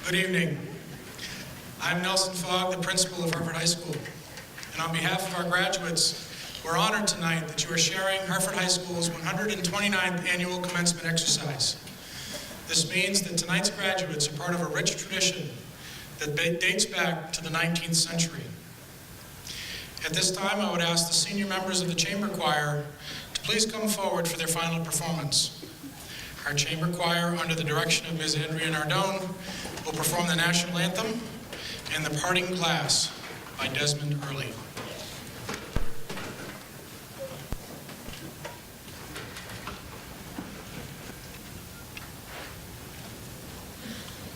Good evening. I'm Nelson Fogg, the principal of Hartford High School. And on behalf of our graduates, we're honored tonight that you are sharing Hartford High School's 129th annual commencement exercise. This means that tonight's graduates are part of a rich tradition that dates back to the 19th century. At this time, I would ask the senior members of the chamber choir to please come forward for their final performance. Our chamber choir, under the direction of Ms. Andrea Nardone, will perform the national anthem and the Parting Glass by Desmond Early.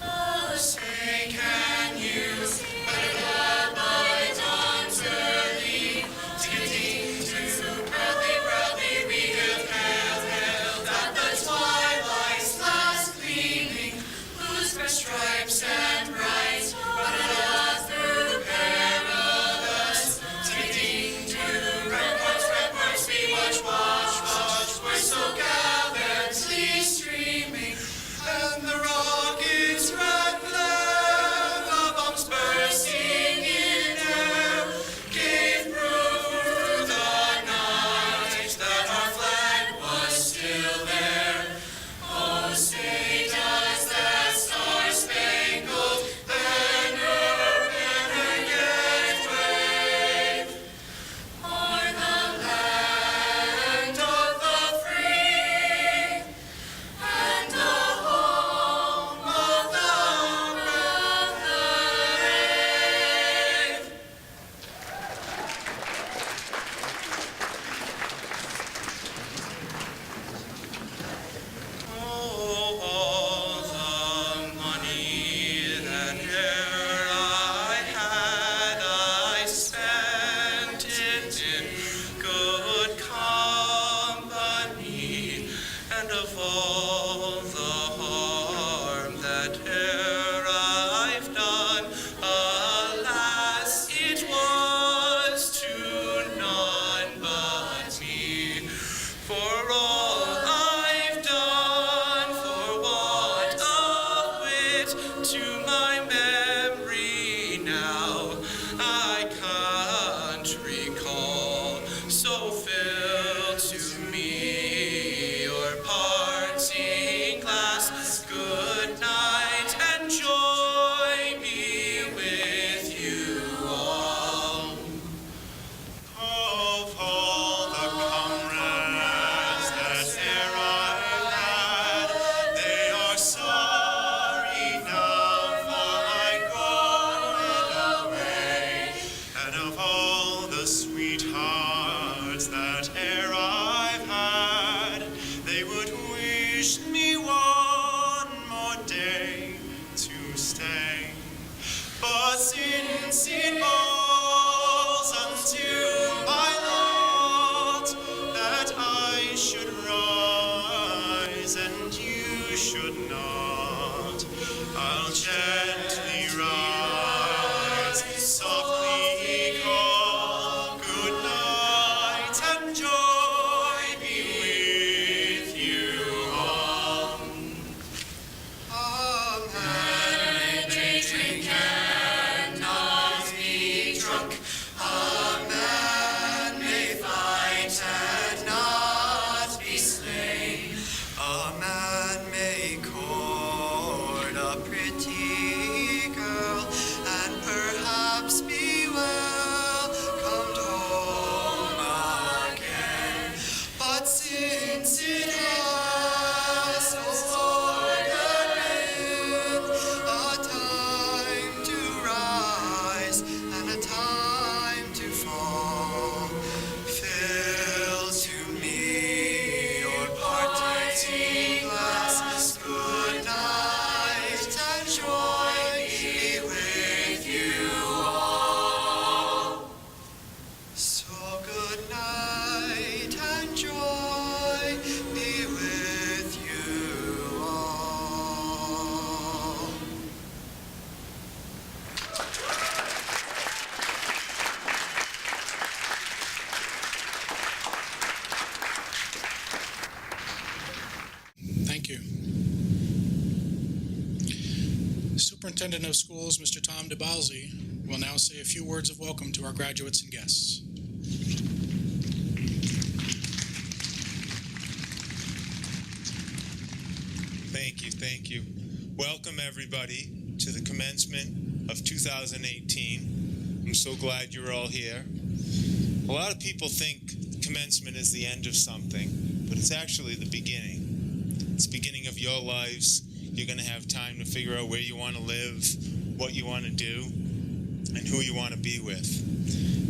Oh, say can you but abide unto thee, ticketing to proudly we have hailed at the twilight's last gleaming, whose fresh stripes and bright, but through perilous Superintendent of Schools, Mr. Tom DeBalzi, will now say a few words of welcome to our graduates and guests. Thank you. Welcome, everybody, to the commencement of 2018. I'm so glad you're all here. A lot of people think commencement is the end of something, but it's actually the beginning. It's the beginning of your lives. You're going to have time to figure out where you want to live, what you want to do, and who you want to be with.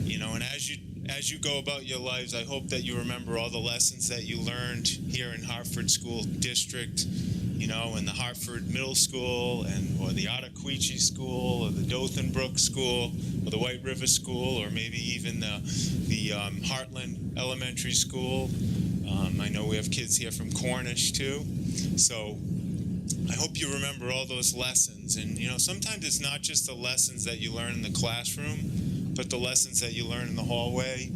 You know, and as you go about your lives, I hope that you remember all the lessons that you learned here in Hartford School District, you know, in the Hartford Middle School, or the Ottaquechee School, or the Dothanbrook School, or the White River School, or maybe even the Heartland Elementary School. I know we have kids here from Cornish too. So I hope you remember all those lessons. And, you know, sometimes it's not just the lessons that you learn in the classroom, but the lessons that you learn in the hallway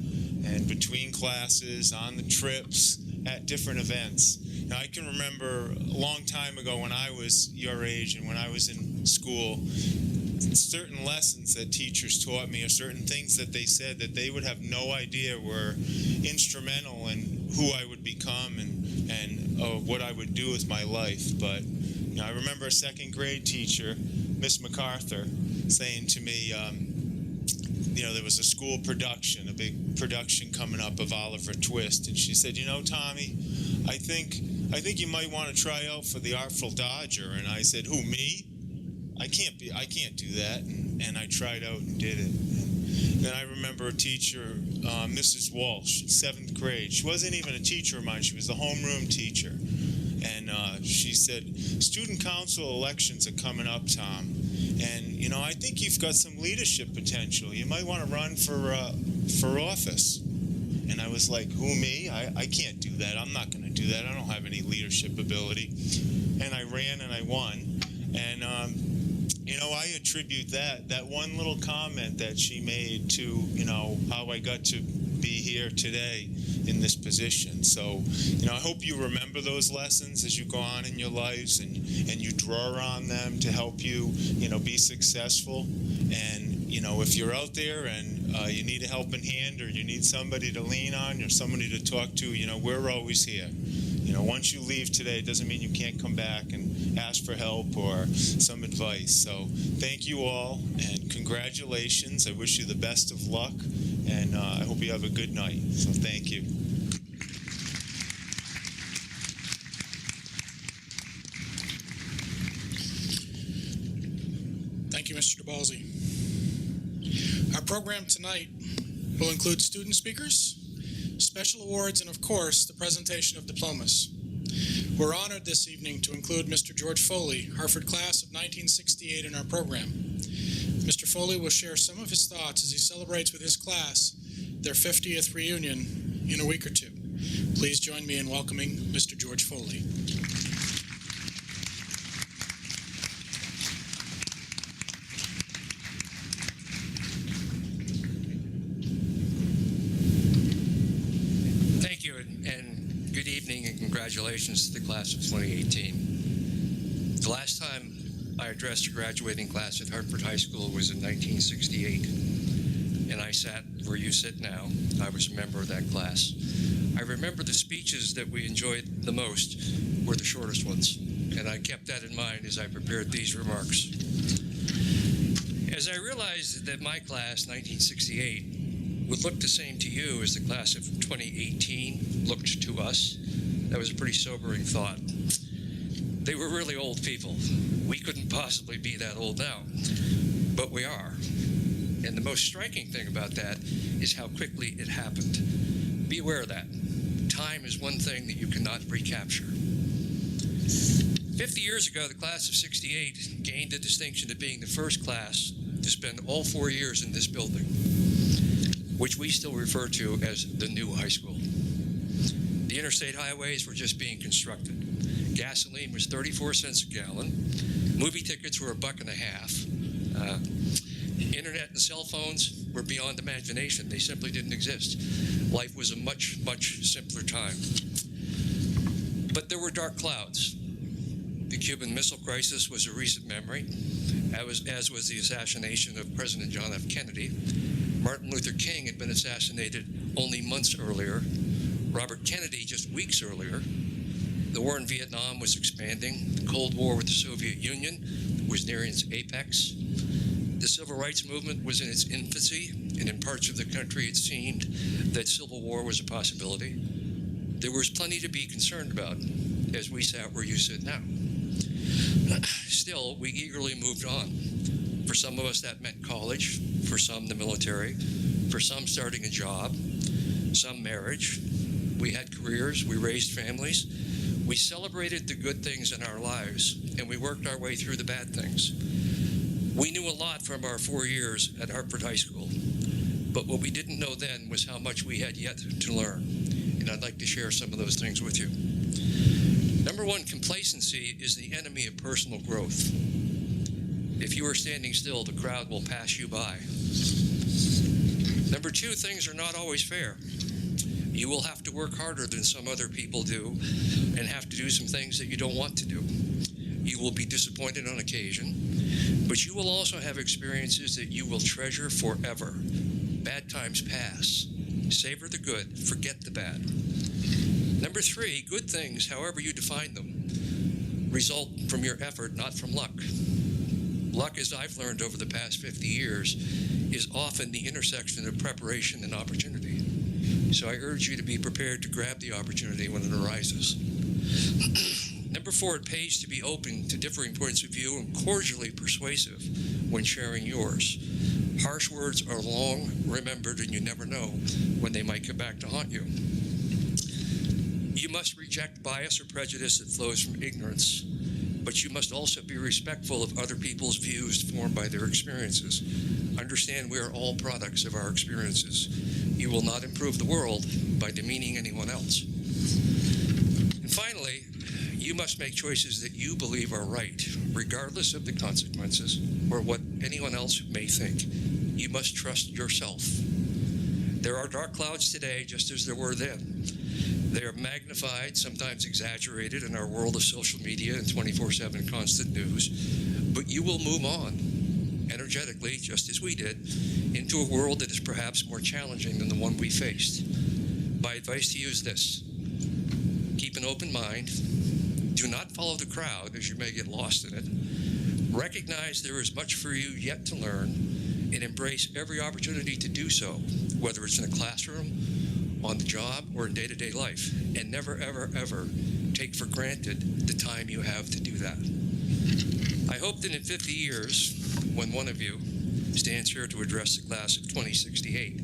and between classes, on the trips, at different events. Now, I can remember a long time ago when I was your age and when I was in school, certain lessons that teachers taught me or certain things that they said that they would have no idea were instrumental in who I would become and what I would do with my life. But you know, I remember a second grade teacher, Miss MacArthur, saying to me, you know, there was a school production, a big production coming up of Oliver Twist, and she said, you know, Tommy, I think you might want to try out for the Artful Dodger. And I said, who, me? I can't do that. And I tried out and did it. And then I remember a teacher, Mrs. Walsh, 7th grade. She wasn't even a teacher of mine. She was the homeroom teacher. And she said, student council elections are coming up, Tom. And, you know, I think you've got some leadership potential. You might want to run for office. And I was like, who, me? I can't do that. I'm not going to do that. I don't have any leadership ability. And I ran and I won. And, you know, I attribute that one little comment that she made to, you know, how I got to be here today in this position. So, you know, I hope you remember those lessons as you go on in your lives and you draw on them to help you, you know, be successful. And, you know, if you're out there and you need a helping hand or you need somebody to lean on or somebody to talk to, you know, we're always here. You know, once you leave today, it doesn't mean you can't come back and ask for help or some advice. So thank you all and congratulations. I wish you the best of luck and I hope you have a good night. So thank you. Thank you, Mr. DeBalzi. Our program tonight will include student speakers, special awards, and of course, the presentation of diplomas. We're honored this evening to include Mr. George Foley, Hartford class of 1968 in our program. Mr. Foley will share some of his thoughts as he celebrates with his class their 50th reunion in a week or two. Please join me in welcoming Mr. George Foley. And good evening and congratulations to the class of 2018. The last time I addressed a graduating class at Hartford High School was in 1968, and I sat where you sit now. I was a member of that class. I remember the speeches that we enjoyed the most were the shortest ones, and I kept that in mind as I prepared these remarks. As I realized that my class, 1968, would look the same to you as the class of 2018 looked to us, that was a pretty sobering thought. They were really old people. We couldn't possibly be that old now, but we are. And the most striking thing about that is how quickly it happened. Be aware of that. Time is one thing that you cannot recapture. 50 years ago, the class of 68 gained the distinction of being the first class to spend all 4 years in this building, which we still refer to as the new high school. The interstate highways were just being constructed. Gasoline was 34 cents a gallon. Movie tickets were $1.50. Internet and cell phones were beyond imagination. They simply didn't exist. Life was a much, much simpler time. But there were dark clouds. The The Cuban Missile Crisis was a recent memory, as was the assassination of President John F. Kennedy. Martin Luther King had been assassinated only months earlier. Robert Kennedy just weeks earlier. The war in Vietnam was expanding. The Cold War with the Soviet Union was nearing its apex. The Civil Rights Movement was in its infancy, and in parts of the country it seemed that civil war was a possibility. There was plenty to be concerned about as we sat where you sit now. Still, we eagerly moved on. For some of us, that meant college, for some, the military, for some, starting a job, some, marriage. We had careers, we raised families, we celebrated the good things in our lives, and we worked our way through the bad things. We knew a lot from our 4 years at Hartford High School, but what we didn't know then was how much we had yet to learn, and I'd like to share some of those things with you. Number one, complacency is the enemy of personal growth. If you are standing still, the crowd will pass you by. Number two, things are not always fair. You will have to work harder than some other people do and have to do some things that you don't want to do. You will be disappointed on occasion, but you will also have experiences that you will treasure forever. Bad times pass. Savor the good, forget the bad. Number three, good things, however you define them, result from your effort, not from luck. Luck, as I've learned over the past 50 years, is often the intersection of preparation and opportunity. So I urge you to be prepared to grab the opportunity when it arises. Number four, it pays to be open to differing points of view and cordially persuasive when sharing yours. Harsh words are long remembered, and you never know when they might come back to haunt you. You must reject bias or prejudice that flows from ignorance, but you must also be respectful of other people's views formed by their experiences. Understand we are all products of our experiences. You will not improve the world by demeaning anyone else. And finally, you must make choices that you believe are right, regardless of the consequences or what anyone else may think. You must trust yourself. There are dark clouds today, just as there were then. They are magnified, sometimes exaggerated in our world of social media and 24/7 constant news. But you will move on, energetically, just as we did, into a world that is perhaps more challenging than the one we faced. My advice to you is this: keep an open mind. Do not follow the crowd, as you may get lost in it. Recognize there is much for you yet to learn, and embrace every opportunity to do so, whether it's in a classroom, on the job, or in day-to-day life. And never, ever, ever take for granted the time you have to do that. I hope that in 50 years, when one of you stands here to address the class of 2068,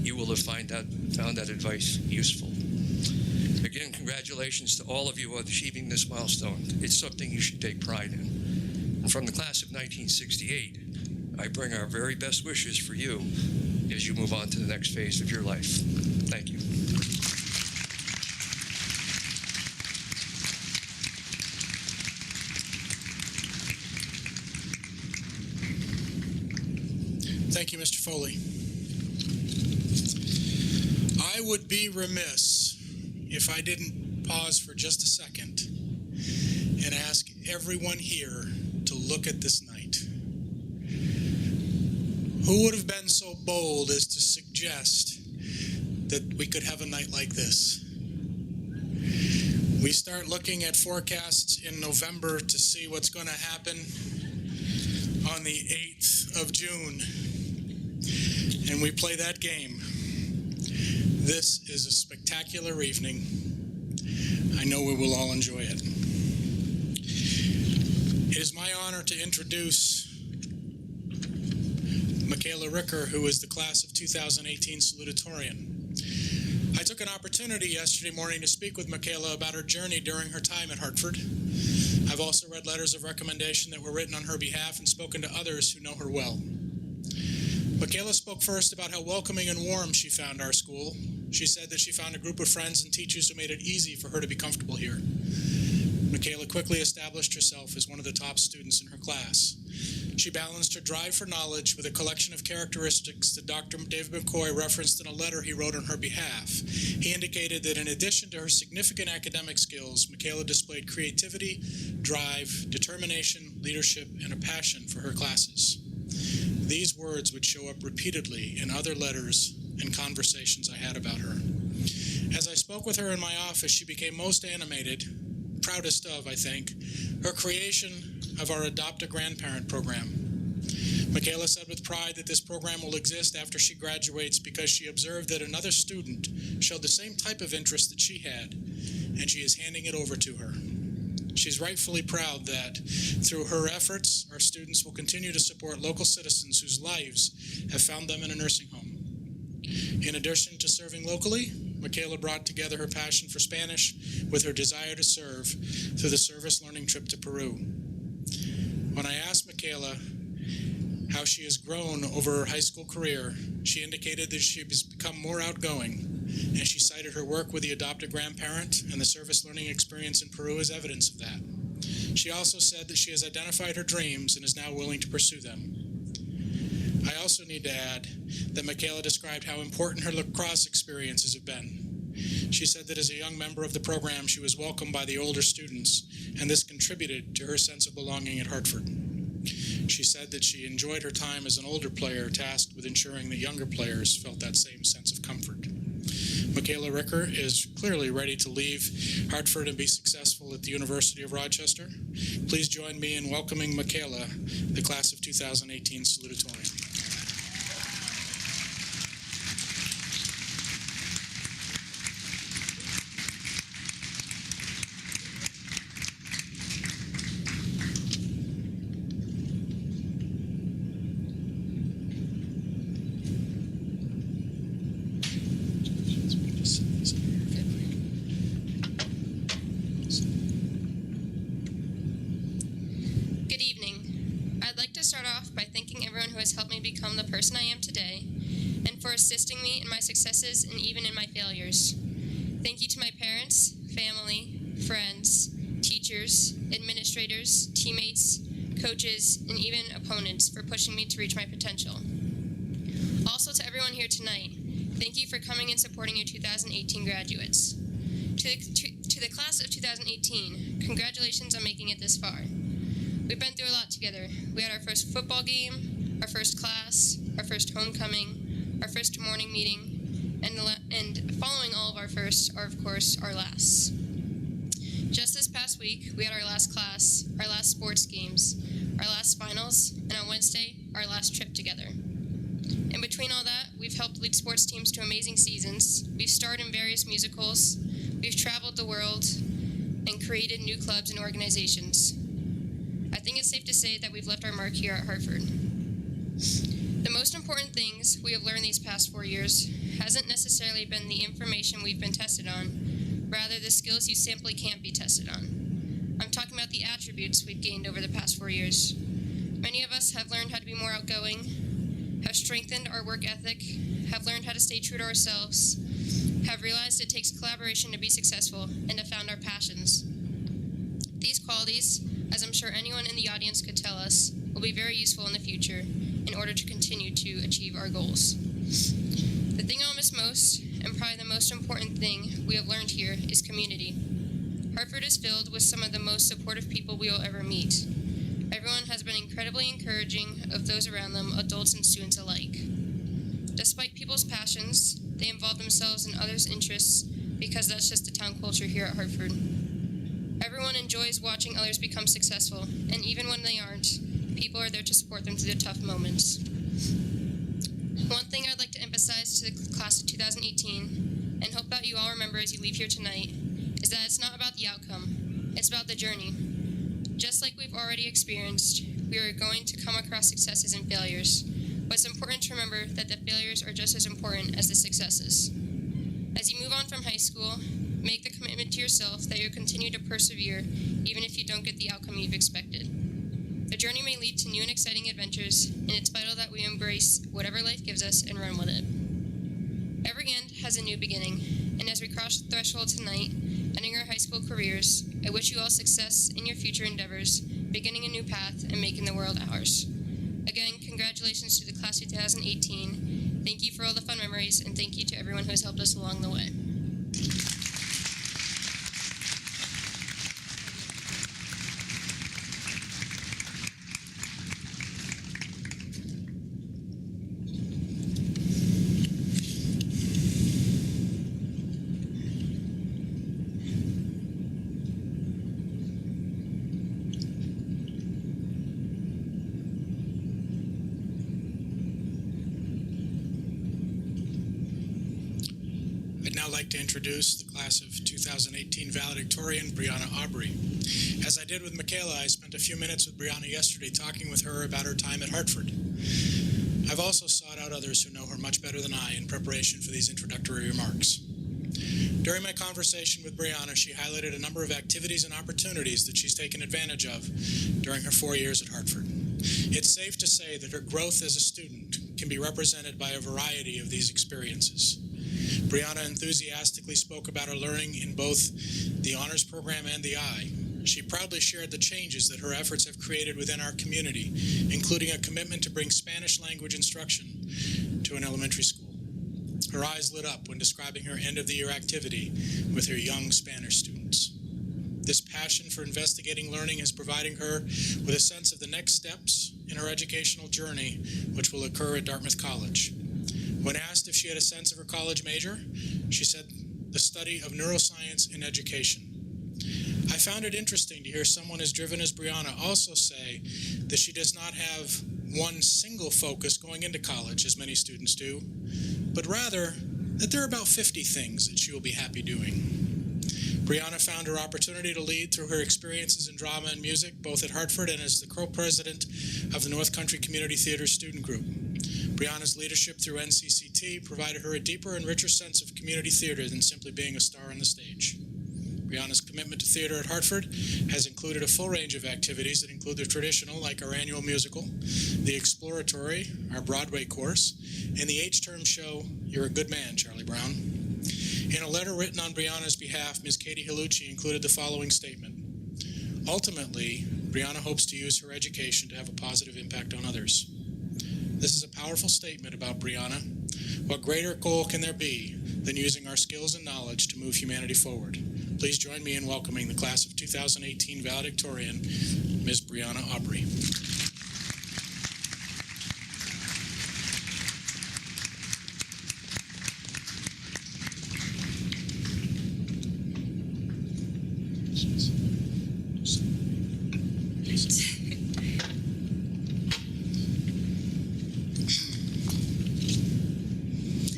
you will have found that advice useful. Again, congratulations to all of you on achieving this milestone. It's something you should take pride in. And from the class of 1968, I bring our very best wishes for you as you move on to the next phase of your life. Thank you. Thank you, Mr. Foley. I would be remiss if I didn't pause for just a second and ask everyone here to look at this night. Who would have been so bold as to suggest that we could have a night like this? We start looking at forecasts in November to see what's going to happen on the 8th of June, and we play that game. This is a spectacular evening. I know we will all enjoy it. It is my honor to introduce Michaela Ricker, who is the class of 2018 salutatorian. I took an opportunity yesterday morning to speak with Michaela about her journey during her time at Hartford. I've also read letters of recommendation that were written on her behalf and spoken to others who know her well. Michaela spoke first about how welcoming and warm she found our school. She said that she found a group of friends and teachers who made it easy for her to be comfortable here. Michaela quickly established herself as one of the top students in her class. She balanced her drive for knowledge with a collection of characteristics that Dr. David McCoy referenced in a letter he wrote on her behalf. He indicated that in addition to her significant academic skills, Michaela displayed creativity, drive, determination, leadership, and a passion for her classes. These words would show up repeatedly in other letters and conversations I had about her. As I spoke with her in my office, she became most animated, proudest of, I think, her creation of our Adopt a Grandparent program. Michaela said with pride that this program will exist after she graduates because she observed that another student showed the same type of interest that she had, and she is handing it over to her. She's rightfully proud that through her efforts, our students will continue to support local citizens whose lives have found them in a nursing home. In addition to serving locally, Michaela brought together her passion for Spanish with her desire to serve through the service learning trip to Peru. When I asked Michaela how she has grown over her high school career, she indicated that she has become more outgoing, and she cited her work with the Adopt a Grandparent and the service learning experience in Peru as evidence of that. She also said that she has identified her dreams and is now willing to pursue them. I also need to add that Michaela described how important her lacrosse experiences have been. She said that as a young member of the program, she was welcomed by the older students, and this contributed to her sense of belonging at Hartford. She said that she enjoyed her time as an older player tasked with ensuring that younger players felt that same sense of comfort. Michaela Ricker is clearly ready to leave Hartford and be successful at the University of Rochester. Please join me in welcoming Michaela, the class of 2018 salutatorian. Helped me become the person I am today, and for assisting me in my successes and even in my failures. Thank you to my parents, family, friends, teachers, administrators, teammates, coaches, and even opponents for pushing me to reach my potential. Also to everyone here tonight, thank you for coming and supporting your 2018 graduates. To the class of 2018, congratulations on making it this far. We've been through a lot together. We had our first football game, our first class, our first homecoming, our first morning meeting, and following all of our firsts are, of course, our lasts. Just this past week, we had our last class, our last sports games, our last finals, and on Wednesday, our last trip together. In between all that, we've helped lead sports teams to amazing seasons, we've starred in various musicals, we've traveled the world, and created new clubs and organizations. I think it's safe to say that we've left our mark here at Hartford. The most important things we have learned these past 4 years hasn't necessarily been the information we've been tested on, rather the skills you simply can't be tested on. I'm talking about the attributes we've gained over the past 4 years. Many of us have learned how to be more outgoing, have strengthened our work ethic, have learned how to stay true to ourselves, have realized it takes collaboration to be successful, and have found our passions. These qualities, as I'm sure anyone in the audience could tell us, will be very useful in the future in order to continue to achieve our goals. The thing I'll miss most, and probably the most important thing we have learned here, is community. Hartford is filled with some of the most supportive people we will ever meet. Everyone has been incredibly encouraging of those around them, adults and students alike. Despite people's passions, they involve themselves in others' interests because that's just the town culture here at Hartford. Everyone enjoys watching others become successful, and even when they aren't, people are there to support them through the tough moments. One thing I'd like to emphasize to the class of 2018, and hope that you all remember as you leave here tonight, is that it's not about the outcome, it's about the journey. Just like we've already experienced, we are going to come across successes and failures, but it's important to remember that the failures are just as important as the successes. As you move on from high school, make the commitment to yourself that you'll continue to persevere even if you don't get the outcome you've expected. The journey may lead to new and exciting adventures, and it's vital that we embrace whatever life gives us and run with it. Every end has a new beginning, and as we cross the threshold tonight, ending our high school careers, I wish you all success in your future endeavors, beginning a new path and making the world ours. Again, congratulations to the class of 2018. Thank you for all the fun memories, and thank you to everyone who has helped us along the way. I'd now like to introduce the class of 2018 valedictorian, Brianna Aubrey. As I did with Michaela, I spent a few minutes with Brianna yesterday talking with her about her time at Hartford. I've also sought out others who know her much better than I in preparation for these introductory remarks. During my conversation with Brianna, she highlighted a number of activities and opportunities that she's taken advantage of during her 4 years at Hartford. It's safe to say that her growth as a student can be represented by a variety of these experiences. Brianna enthusiastically spoke about her learning in both the honors program and the I. She proudly shared the changes that her efforts have created within our community, including a commitment to bring Spanish language instruction to an elementary school. Her eyes lit up when describing her end-of-the-year activity with her young Spanish students. This passion for investigating learning is providing her with a sense of the next steps in her educational journey, which will occur at Dartmouth College. When asked if she had a sense of her college major, she said the study of neuroscience in education. I found it interesting to hear someone as driven as Brianna also say that she does not have one single focus going into college, as many students do, but rather that there are about 50 things that she will be happy doing. Brianna found her opportunity to lead through her experiences in drama and music, both at Hartford and as the co-president of the North Country Community Theater Student Group. Brianna's leadership through NCCT provided her a deeper and richer sense of community theater than simply being a star on the stage. Brianna's commitment to theater at Hartford has included a full range of activities that include the traditional, like our annual musical, the exploratory, our Broadway course, and the H-term show, You're a Good Man, Charlie Brown. In a letter written on Brianna's behalf, Ms. Katie Halucci included the following statement. Ultimately, Brianna hopes to use her education to have a positive impact on others. This is a powerful statement about Brianna. What greater goal can there be than using our skills and knowledge to move humanity forward? Please join me in welcoming the class of 2018 valedictorian, Ms. Brianna Aubrey.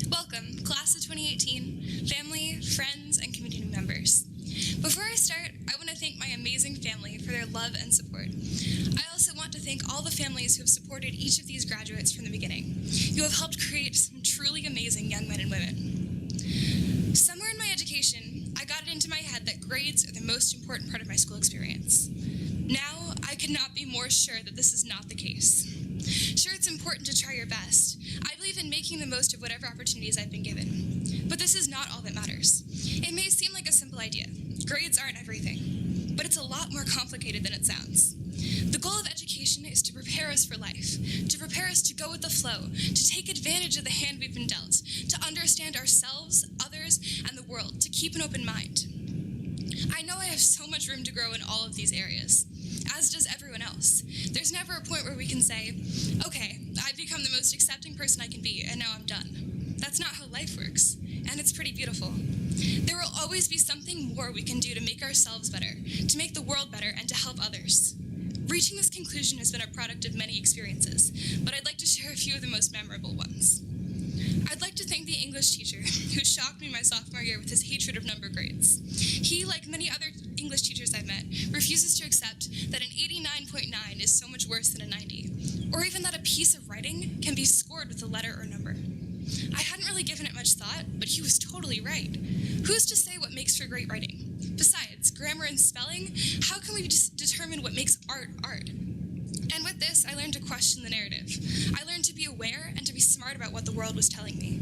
Welcome, class of 2018, family, friends, and community members. Before I start, I want to thank my amazing family for their love and support. I also want to thank all the families who have supported each of these graduates from the beginning. You have helped create some truly amazing young men and women. Somewhere in my education, I got it into my head that grades are the most important part of my school experience. Now, I could not be more sure that this is not the case. Sure, it's important to try your best. I believe in making the most of whatever opportunities I've been given. But this is not all that matters. It may seem like a simple idea. Grades aren't everything. But it's a lot more complicated than it sounds. The goal of education is to prepare us for life, to prepare us to go with the flow, to take advantage of the hand we've been dealt, to understand ourselves, others, and the world, to keep an open mind. I know I have so much room to grow in all of these areas, as does everyone else. There's never a point where we can say, okay, I've become the most accepting person I can be, and now I'm done. That's not how life works, and it's pretty beautiful. There will always be something more we can do to make ourselves better, to make the world better, and to help others. Reaching this conclusion has been a product of many experiences, but I'd like to share a few of the most memorable ones. I'd like to thank the English teacher who shocked me my sophomore year with his hatred of number grades. He, like many other English teachers I've met, refuses to accept that an 89.9 is so much worse than a 90, or even that a piece of writing can be scored with a letter or number. I hadn't really given it much thought, but he was totally right. Who's to say what makes for great writing? Besides, grammar and spelling, how can we just determine what makes art art? And with this, I learned to question the narrative. I learned to be aware and to be smart about what the world was telling me.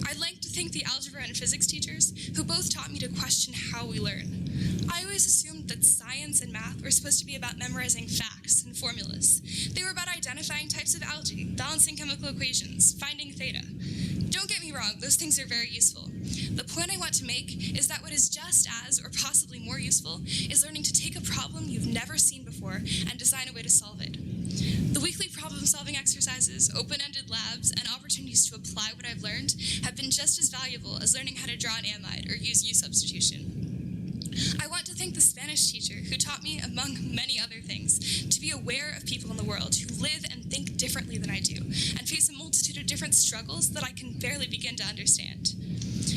I'd like to thank the algebra and physics teachers who both taught me to question how we learn. I always assumed that science and math were supposed to be about memorizing facts and formulas. They were about identifying types of algae, balancing chemical equations, finding theta. Don't get me wrong, those things are very useful. The point I want to make is that what is just as, or possibly more useful, is learning to take a problem you've never seen before and design a way to solve it. The weekly problem-solving exercises, open-ended labs, and opportunities to apply what I've learned have been just as valuable as learning how to draw an amide or use U substitution. I want to thank the Spanish teacher who taught me, among many other things, to be aware of people in the world who live and think differently than I do and face a multitude of different struggles that I can barely begin to understand.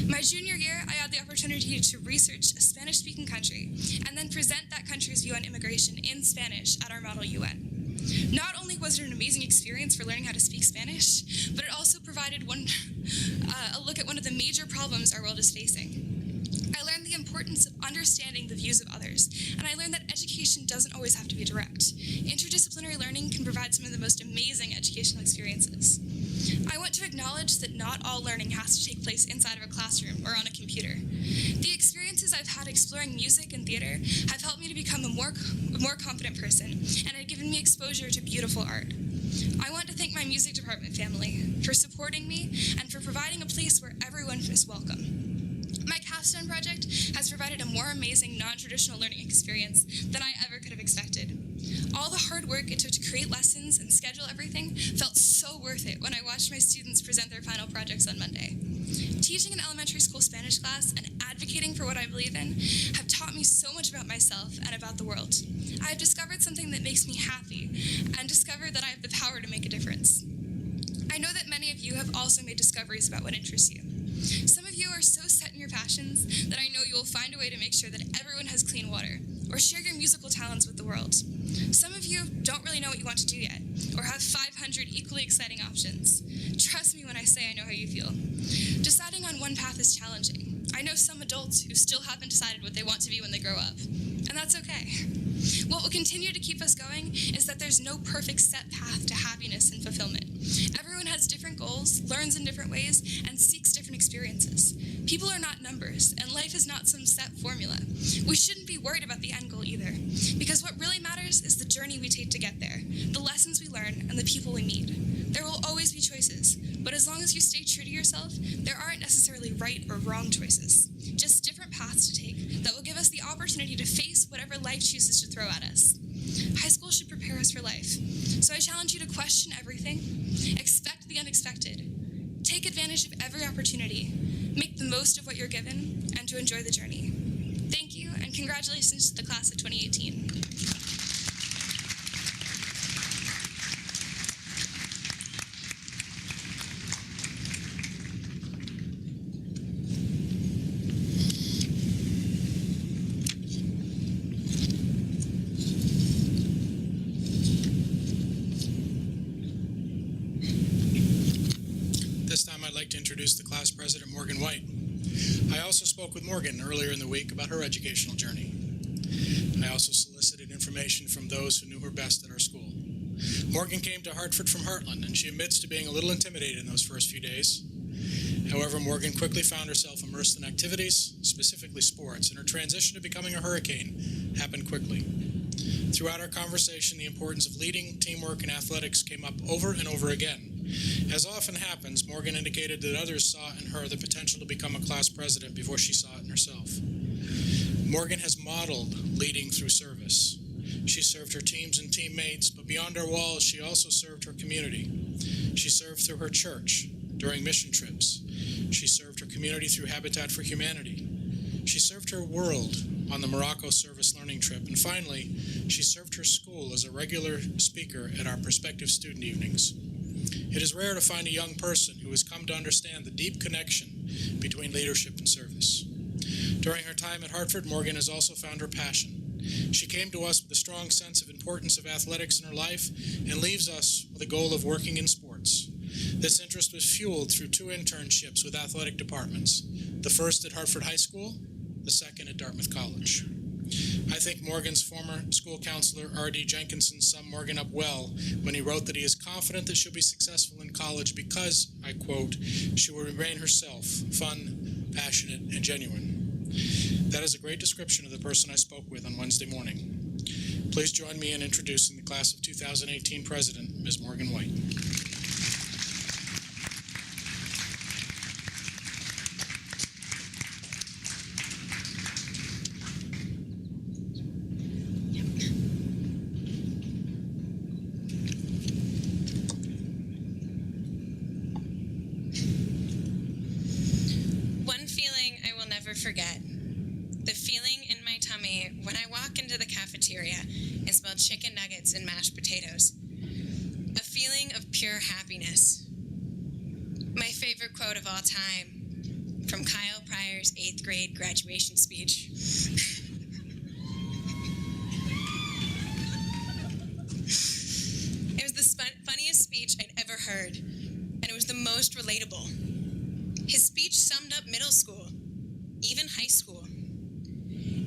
My junior year, I had the opportunity to research a Spanish-speaking country and then present that country's view on immigration in Spanish at our Model UN. Not only was it an amazing experience for learning how to speak Spanish, but it also provided a look at one of the major problems our world is facing. I learned the importance of understanding the views of others, and I learned that education doesn't always have to be direct. Interdisciplinary learning can provide some of the most amazing educational experiences. I want to acknowledge that not all learning has to take place inside of a classroom or on a computer. The experiences I've had exploring music and theater have helped me to become a more confident person and have given me exposure to beautiful art. I want to thank my music department family for supporting me and for providing a place where everyone is welcome. My capstone project has provided a more amazing, non-traditional learning experience than I ever could have expected. All the hard work it took to create lessons and schedule everything felt so worth it when I watched my students present their final projects on Monday. Teaching an elementary school Spanish class and advocating for what I believe in have taught me so much about myself and about the world. I have discovered something that makes me happy and discovered that I have the power to make a difference. I know that many of you have also made discoveries about what interests you. Some of you are so set in your passions that I know you will find a way to make sure that everyone has clean water, or share your musical talents with the world. Some of you don't really know what you want to do yet, or have 500 equally exciting options. Trust me when I say I know how you feel. Deciding on one path is challenging. I know some adults who still haven't decided what they want to be when they grow up, and that's okay. What will continue to keep us going is that there's no perfect set path to happiness and fulfillment. Everyone has different goals, learns in different ways, and seeks different experiences. People are not numbers, and life is not some set formula. We shouldn't be worried about the end goal either, because what really matters is the journey we take to get there, the lessons we learn, and the people we meet. There will always be choices, but as long as you stay true to yourself, there aren't necessarily right or wrong choices, just different paths to take that will give us the opportunity to face whatever life chooses to throw at us. High school should prepare us for life, so I challenge you to question everything, expect the unexpected, take advantage of every opportunity, make the most of what you're given, and to enjoy the journey. Thank you, and congratulations to the class of 2018. This time I'd like to introduce the class president, Morgan White. I also spoke with Morgan earlier in the week about her educational journey. I also solicited information from those who knew her best at our school. Morgan came to Hartford from Heartland, and she admits to being a little intimidated in those first few days. However, Morgan quickly found herself immersed in activities, specifically sports, and her transition to becoming a hurricane happened quickly. Throughout our conversation, the importance of leading, teamwork, and athletics came up over and over again. As often happens, Morgan indicated that others saw in her the potential to become a class president before she saw it in herself. Morgan has modeled leading through service. She served her teams and teammates, but beyond our walls, she also served her community. She served through her church during mission trips. She served her community through Habitat for Humanity. She served her world on the Morocco service learning trip. And finally, she served her school as a regular speaker at our prospective student evenings. It is rare to find a young person who has come to understand the deep connection between leadership and service. During her time at Hartford, Morgan has also found her passion. She came to us with a strong sense of importance of athletics in her life and leaves us with a goal of working in sports. This interest was fueled through 2 internships with athletic departments, the first at Hartford High School, the second at Dartmouth College. I think Morgan's former school counselor, R.D. Jenkinson, summed Morgan up well when he wrote that he is confident that she'll be successful in college because, I quote, she will remain herself, fun, passionate, and genuine. That is a great description of the person I spoke with on Wednesday morning. Please join me in introducing the class of 2018 president, Ms. Morgan White. Forget the feeling in my tummy when I walk into the cafeteria and smell chicken nuggets and mashed potatoes. A feeling of pure happiness. My favorite quote of all time from Kyle Pryor's 8th grade graduation speech. It was the funniest speech I'd ever heard, and it was the most relatable. His speech summed up middle school, even high school.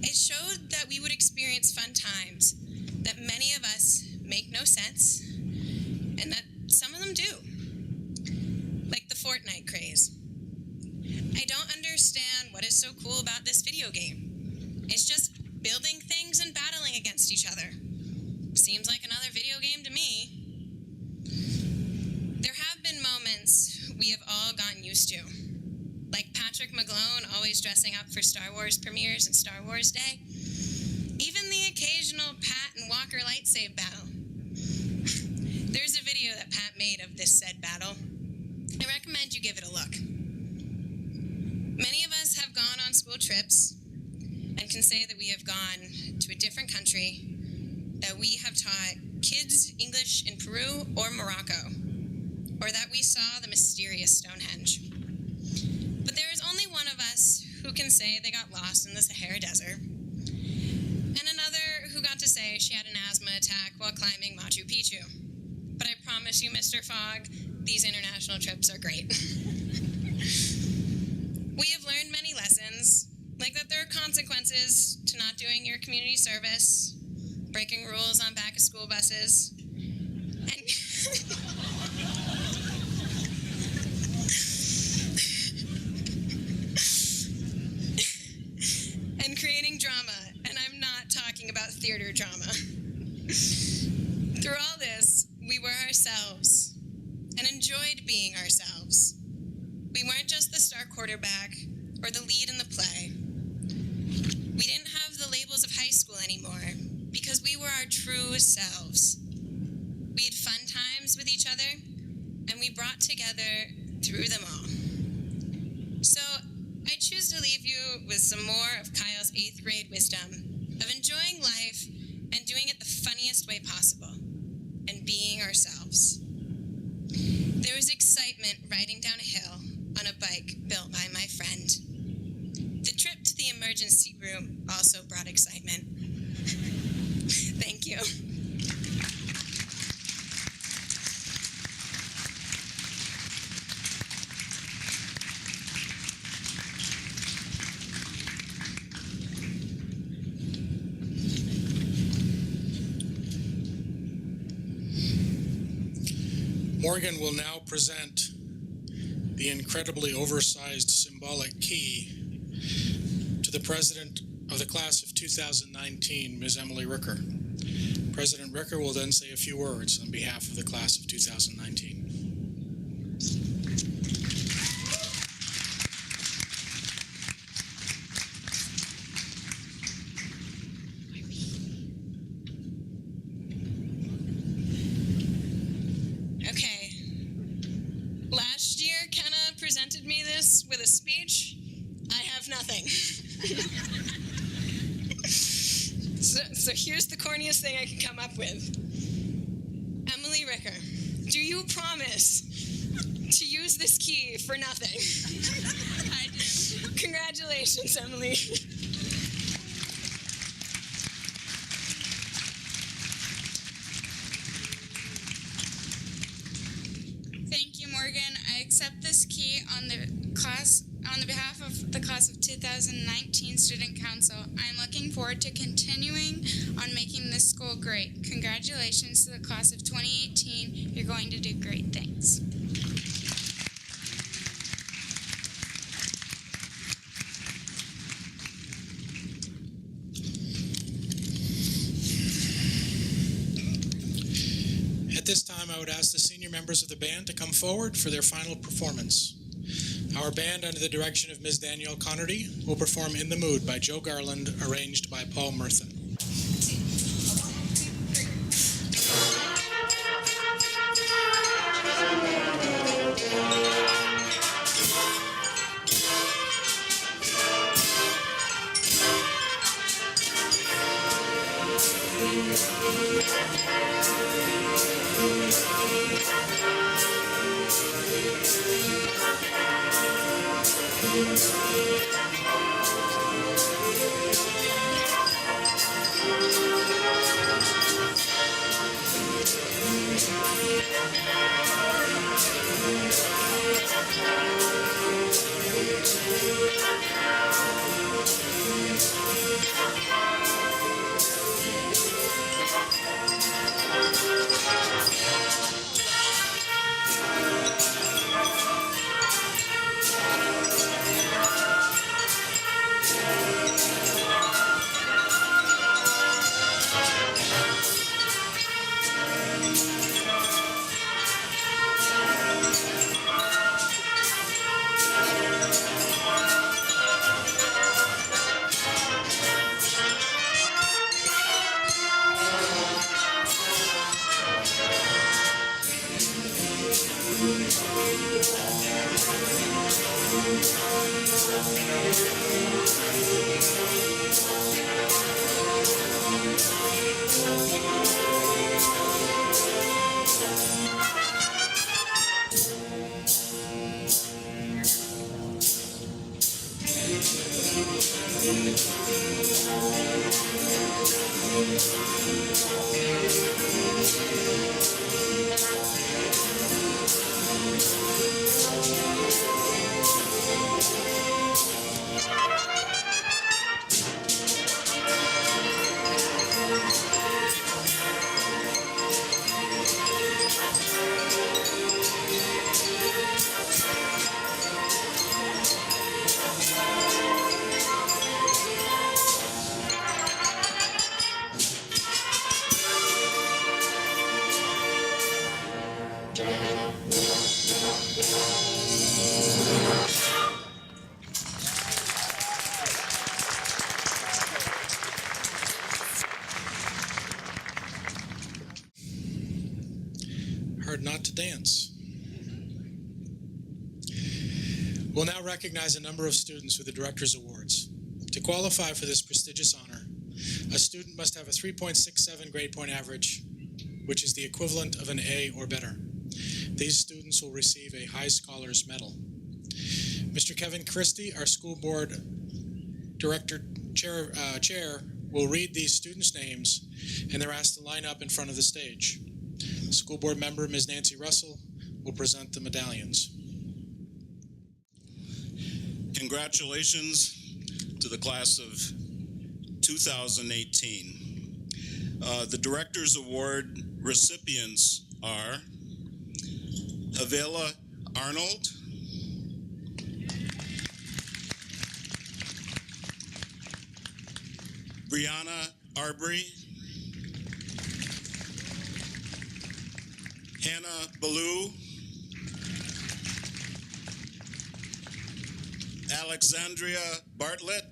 It showed that we would experience fun times, that many of us make no sense, and that some of them do. Like the Fortnite craze. I don't understand what is so cool about this video game. It's just building things and battling against each other. Seems like another video game to me. There have been moments we have all gotten used to. Like Patrick McGlone always dressing up for Star Wars premieres and Star Wars Day. Even the occasional Pat and Walker lightsaber battle. There's a video that Pat made of this said battle. I recommend you give it a look. Many of us have gone on school trips and can say that we have gone to a different country, that we have taught kids English in Peru or Morocco, or that we saw the mysterious Stonehenge. But there is only one of us who can say they got lost in the Sahara Desert, and another who got to say she had an asthma attack while climbing Machu Picchu. But I promise you, Mr. Fogg, these international trips are great. We have learned many lessons, like that there are consequences to not doing your community service, breaking rules on back of school buses, and creating drama, and I'm not talking about theater drama. Through all this, we were ourselves and enjoyed being ourselves. We weren't just the star quarterback or the lead in the play. We didn't have the labels of high school anymore because we were our true selves. We had fun times with each other, and we brought together through them all. So I choose to leave you with some more of Kyle's 8th grade wisdom of enjoying life and doing it the funniest way possible and being ourselves. There was excitement riding down a hill on a bike built by my friend. The trip to the emergency room also brought excitement. Thank you. Morgan will now present the incredibly oversized symbolic key to the president of the class of 2019, Ms. Emily Ricker. President Ricker will then say a few words on behalf of the class of 2019. Presented me this with a speech. I have nothing. so here's the corniest thing I can come up with. Emily Ricker, do you promise to use this key for nothing? I do. Congratulations, Emily. Thank you, Morgan. I accept this key on the class On behalf of the class of 2019 Student Council, I'm looking forward to continuing on making this school great. Congratulations to the class of 2018. You're going to do great things. At this time, I would ask the senior members of the band to come forward for their final performance. Our band, under the direction of Ms. Danielle Connerty, will perform In the Mood by Joe Garland, arranged by Paul Murtha. Hard not to dance. We'll now recognize a number of students with the Director's Awards. To qualify for this prestigious honor, a student must have a 3.67 grade point average, which is the equivalent of an A or better. These students will receive a High Scholars Medal. Mr. Kevin Christie, our school board chair, will read these students' names, and they're asked to line up in front of the stage. School board member Ms. Nancy Russell will present the medallions. Congratulations to the class of 2018. The Director's Award recipients are Avila Arnold, Brianna Aubrey, Hannah Ballou, Alexandria Bartlett,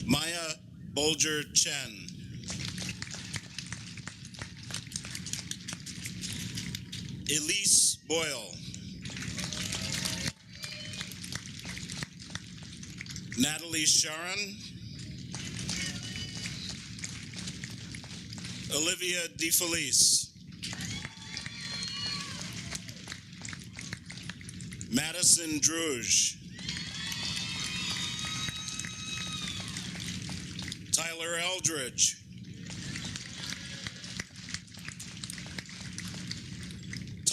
Maya Bolger Chen, Elise Boyle, Natalie Sharon, Olivia DeFelice, Madison Druge, Tyler Eldridge,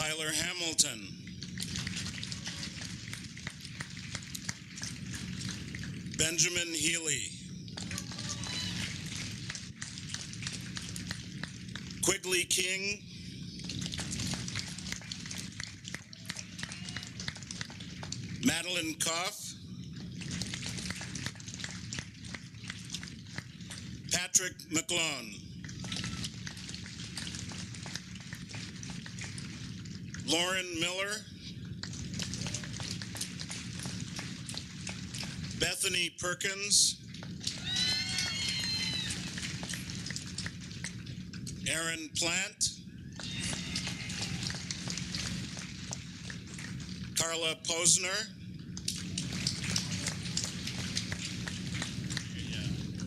Tyler Hamilton. Benjamin Healy. Quigley King. Madeline Koff. Patrick McClone. Lauren Miller. Bethany Perkins. Aaron Plant. Carla Posner.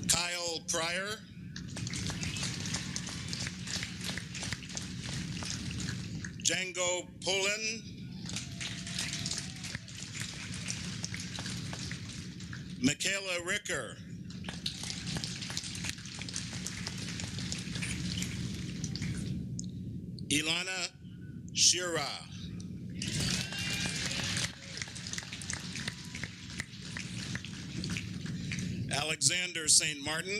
Kyle Pryor. Django Pullen. Michaela Ricker. Ilana Shira. Alexander St. Martin.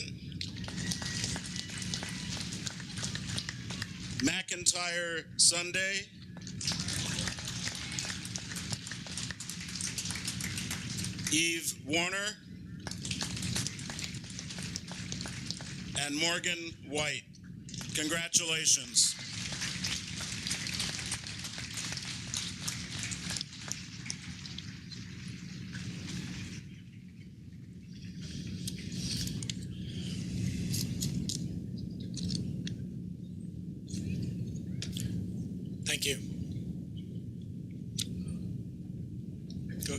McIntyre Sunday. Eve Warner. And Morgan White. Congratulations. Thank you. Go.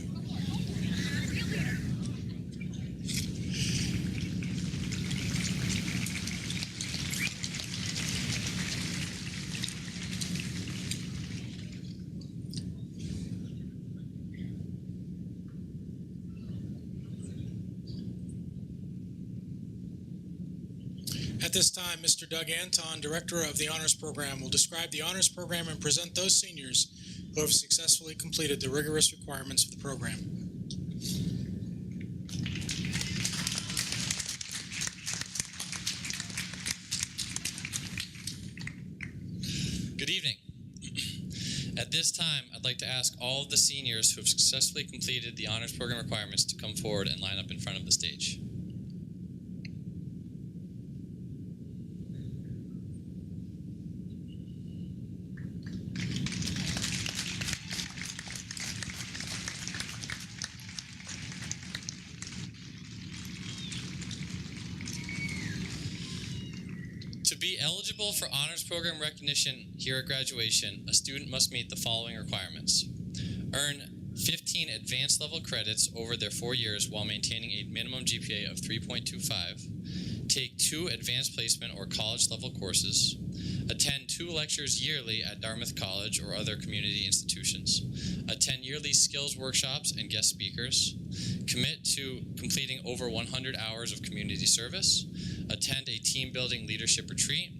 At this time, Mr. Doug Anton, Director of the Honors Program, will describe the Honors Program and present those seniors who have successfully completed the rigorous requirements of the program. Good evening. At this time, I'd like to ask all of the seniors who have successfully completed the Honors Program requirements to come forward and line up in front of the stage. To be eligible for Honors Program recognition here at graduation, a student must meet the following requirements. Earn 15 advanced level credits over their 4 years while maintaining a minimum GPA of 3.25. Take 2 advanced placement or college level courses. Attend 2 lectures yearly at Dartmouth College or other community institutions. Attend yearly skills workshops and guest speakers. Commit to completing over 100 hours of community service. Attend a team building leadership retreat.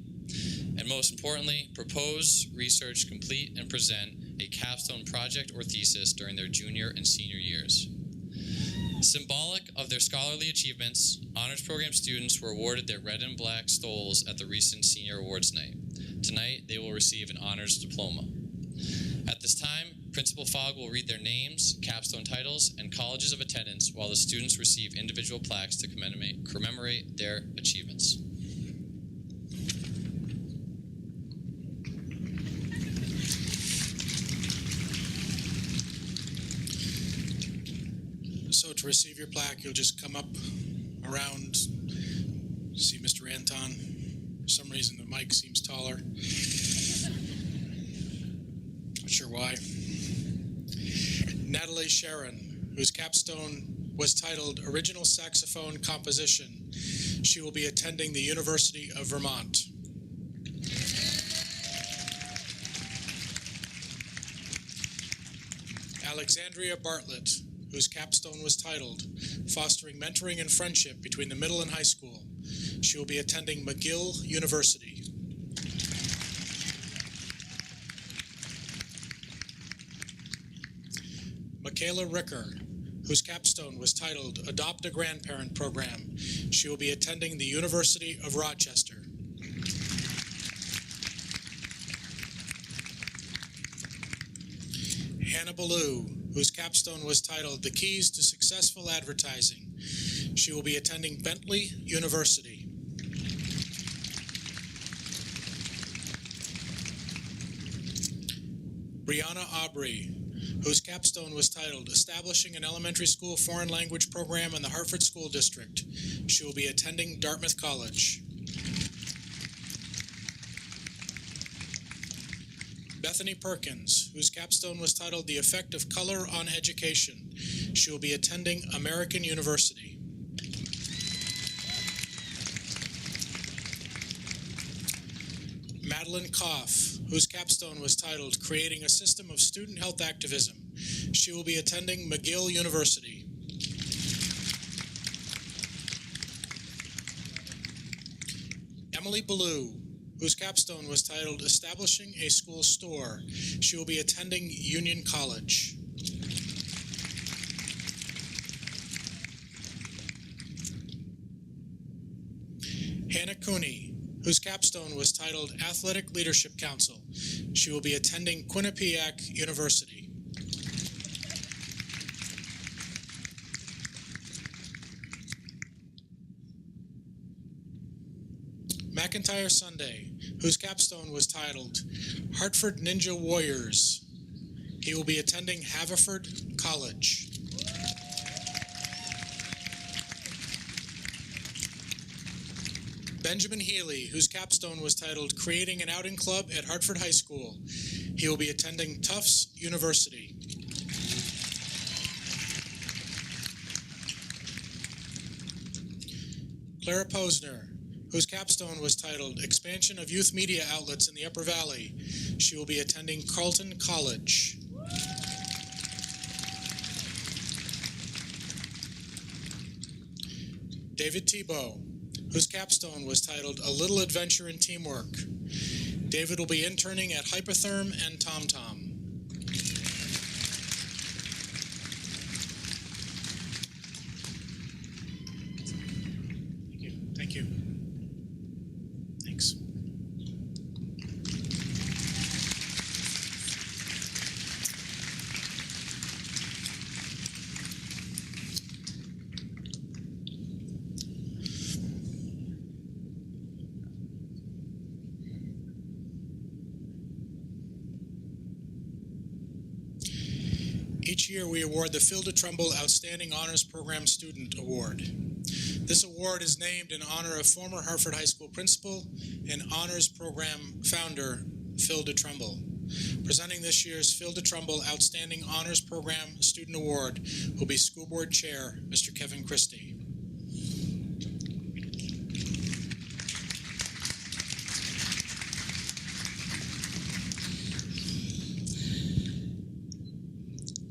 And most importantly, propose, research, complete, and present a capstone project or thesis during their junior and senior years. Symbolic of their scholarly achievements, Honors Program students were awarded their red and black stoles at the recent Senior Awards Night. Tonight, they will receive an honors diploma. At this time, Principal Fogg will read their names, capstone titles, and colleges of attendance while the students receive individual plaques to commemorate their achievements. So to receive your plaque, you'll just come up around, see Mr. Anton. For some reason, the mic seems taller. Not sure why. Natalie Sharon, whose capstone was titled Original Saxophone Composition. She will be attending the University of Vermont. Alexandria Bartlett, whose capstone was titled Fostering Mentoring and Friendship Between the Middle and High School. She will be attending McGill University. Kayla Ricker, whose capstone was titled Adopt a Grandparent Program. She will be attending the University of Rochester. Hannah Ballou, whose capstone was titled The Keys to Successful Advertising. She will be attending Bentley University. Brianna Aubrey, whose capstone was titled Establishing an Elementary School Foreign Language Program in the Hartford School District. She will be attending Dartmouth College. Bethany Perkins, whose capstone was titled The Effect of Color on Education. She will be attending American University. Madeline Koff, whose capstone was titled Creating a System of Student Health Activism. She will be attending McGill University. Emily Ballou, whose capstone was titled Establishing a School Store. She will be attending Union College. Hannah Cooney, whose capstone was titled Athletic Leadership Council. She will be attending Quinnipiac University. McIntyre Sunday, whose capstone was titled Hartford Ninja Warriors. He will be attending Haverford College. Benjamin Healy, whose capstone was titled Creating an Outing Club at Hartford High School. He will be attending Tufts University. Clara Posner, whose capstone was titled Expansion of Youth Media Outlets in the Upper Valley. She will be attending Carleton College. David Tebow, whose capstone was titled A Little Adventure in Teamwork. David will be interning at Hypotherm and TomTom. Thank you. Thanks. Each year we award the Phil de Tremble Outstanding Honors Program Student Award. This award is named in honor of former Hartford High School principal and Honors Program founder, Phil de Tremble. Presenting this year's Phil de Tremble Outstanding Honors Program Student Award will be School Board Chair, Mr. Kevin Christie.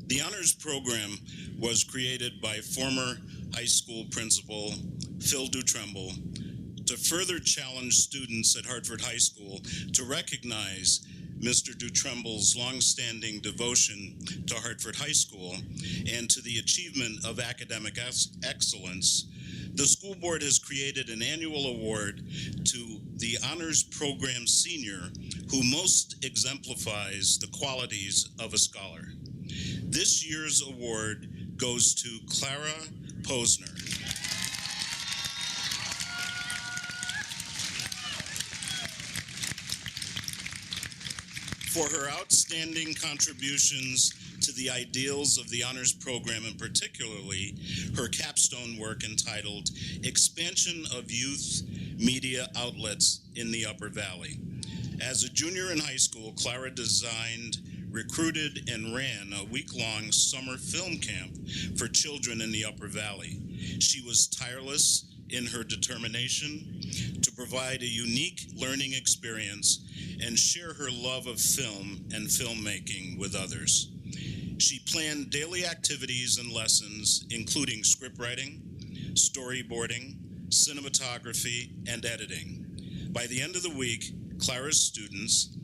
The honors program was created by former high school principal Phil de Tremble to further challenge students at Hartford High School to recognize Mr. de Tremble's longstanding devotion to Hartford High School and to the achievement of academic excellence. The school board has created an annual award to the honors program senior who most exemplifies the qualities of a scholar. This year's award goes to Clara Posner. For her outstanding contributions to the ideals of the honors program, and particularly her capstone work entitled Expansion of Youth Media Outlets in the Upper Valley. As a junior in high school, Clara designed, recruited, and ran a week-long summer film camp for children in the Upper Valley. She was tireless in her determination to provide a unique learning experience and share her love of film and filmmaking with others. She planned daily activities and lessons, including script writing, storyboarding, cinematography, and editing. By the end of the week, Clara's students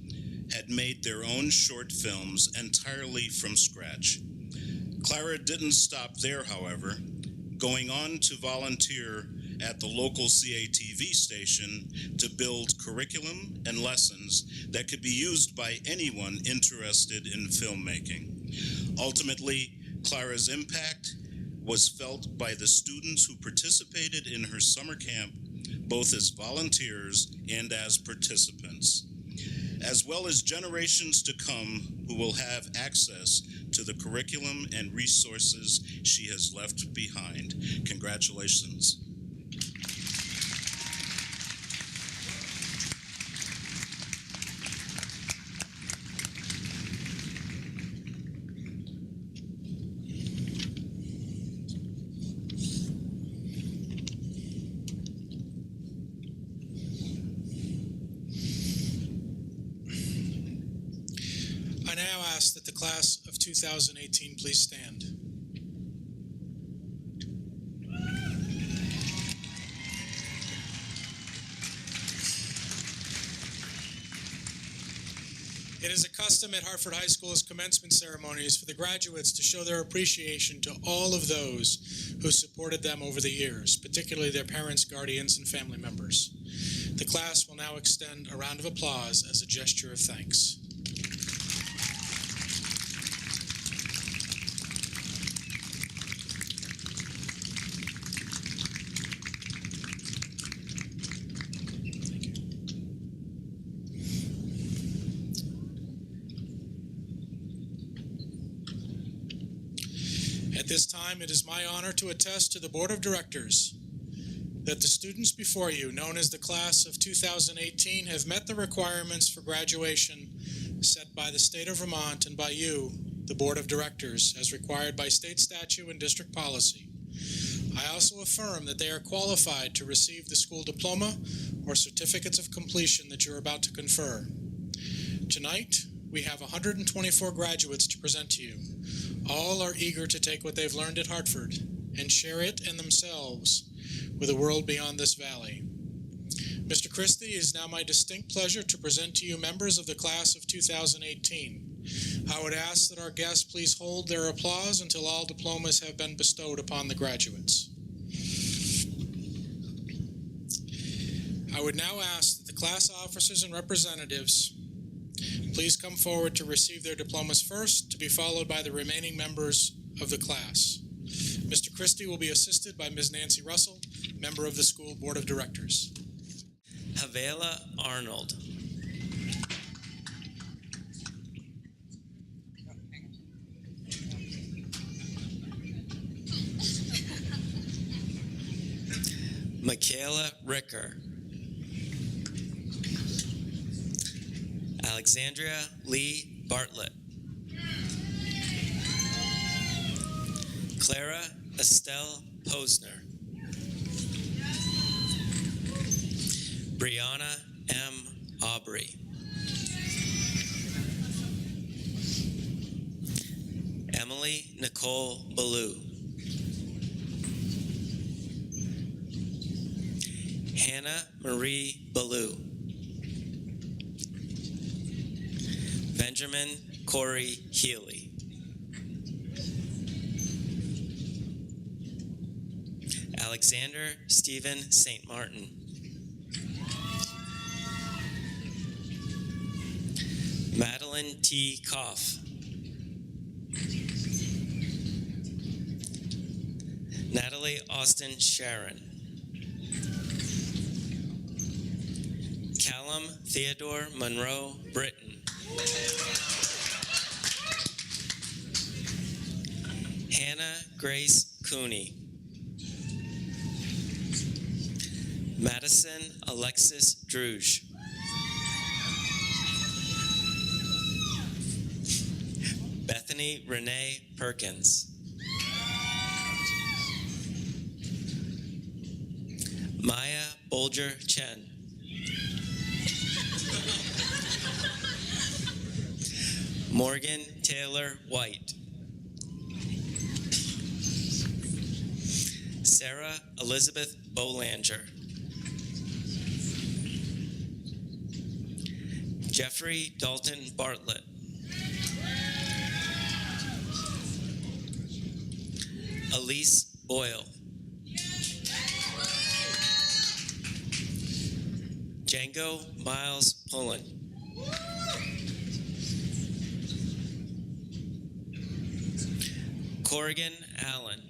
had made their own short films entirely from scratch. Clara didn't stop there, however, going on to volunteer at the local CATV station to build curriculum and lessons that could be used by anyone interested in filmmaking. Ultimately, Clara's impact was felt by the students who participated in her summer camp, both as volunteers and as participants, as well as generations to come who will have access to the curriculum and resources she has left behind. Congratulations. I now ask that the class of 2018 please stand. It is a custom at Hartford High School's commencement ceremonies for the graduates to show their appreciation to all of those who supported them over the years, particularly their parents, guardians, and family members. The class will now extend a round of applause as a gesture of thanks. At this time, it is my honor to attest to the Board of Directors that the students before you, known as the class of 2018, have met the requirements for graduation set by the state of Vermont and by you, the Board of Directors, as required by state statute and district policy. I also affirm that they are qualified to receive the school diploma or certificates of completion that you're about to confer. Tonight, we have 124 graduates to present to you. All are eager to take what they've learned at Hartford and share it and themselves with a world beyond this valley. Mr. Christie, it is now my distinct pleasure to present to you members of the class of 2018. I would ask that our guests please hold their applause until all diplomas have been bestowed upon the graduates. I would now ask that the class officers and representatives please come forward to receive their diplomas first, to be followed by the remaining members of the class. Mr. Christie will be assisted by Ms. Nancy Russell, member of the school board of directors. Havela Arnold. Michaela Ricker. Alexandria Lee Bartlett. Clara Estelle Posner. Brianna M. Aubrey. Emily Nicole Ballou. Hannah Marie Ballou. Benjamin Corey Healy. Alexander Stephen St. Martin. Madeline T. Koff. Natalie Austin Sharon. Callum Theodore Monroe Britton. Hannah Grace Cooney. Madison Alexis Druge. Bethany Renee Perkins. Maya Bolger Chen. Morgan Taylor White. Sarah Elizabeth Bolanger. Jeffrey Dalton Bartlett. Elise Boyle. Django Miles Pullen. Corrigan Allen.